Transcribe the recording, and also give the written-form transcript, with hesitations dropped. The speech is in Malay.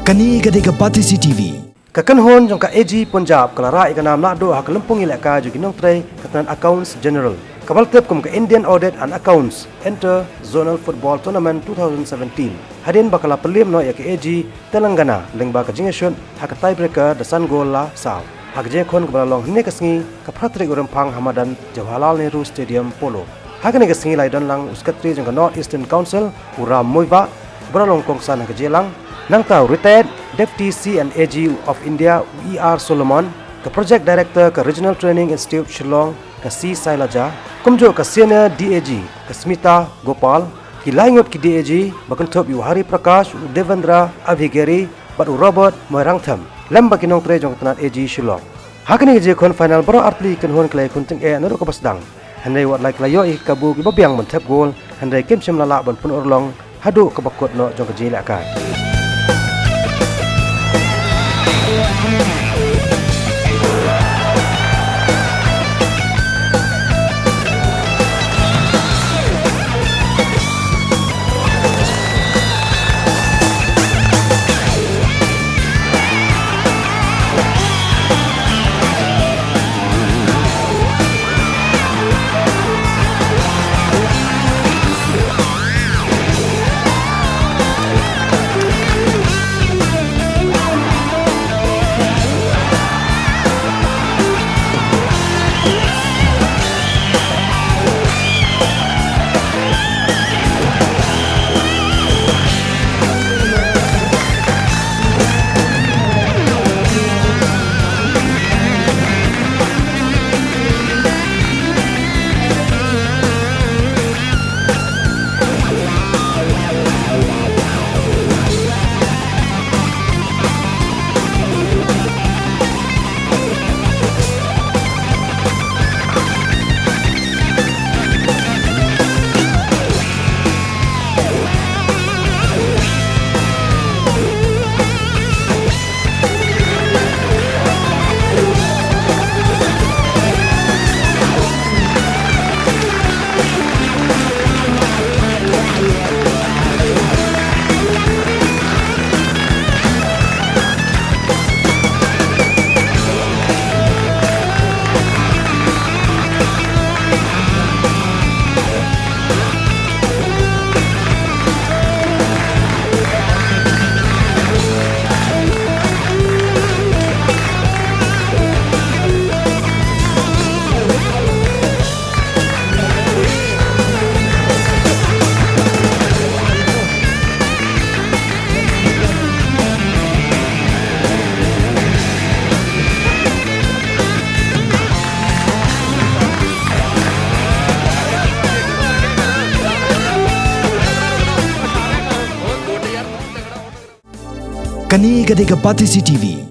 Kani gade Pati CTV. Kakan hon jong ka AG Punjab kalara ikanam na do ha kalumpung ilaka juginong tray katan Accounts General. Kabal tep kum ka Indian Audit and Accounts enter Zonal Football Tournament 2017. Hadin bakala pelim no ya ka AG Telangana lengba ka jingesyon ha ka tiebreaker dasan gol la saw. Ha ka jekon kabala long hne kasngi ka pratrik urempang Hamadan Jawaharlal Nehru Stadium Polo. Ha ka ne kasngi lai don lang uskatri jong ka North Eastern Council ura moiwa beralong kongsan ha ka jelang nang tahu retired Deputy C&AG of India E.R. Solomon, ke Project Director ke Regional Training Institute Shillong ke C. Sailaja, kumjo ke Senior DAG ke Smita Gopal, ki laingot ki DAG bakentup yu Hari Prakash, Devendra Avhigeri, batu Robert Moirangtham, lembak kinong tre jong tenat AG Shillong. Hakini je kon final bro artli kenhon klai kunting naru ke pasdang. Handai wat like layo kabu ki babiang mentep gol, handai kim sim lala ban pun urlong, hadu ke bakut no jong ke jilak kai. Kani gade Pati CTV.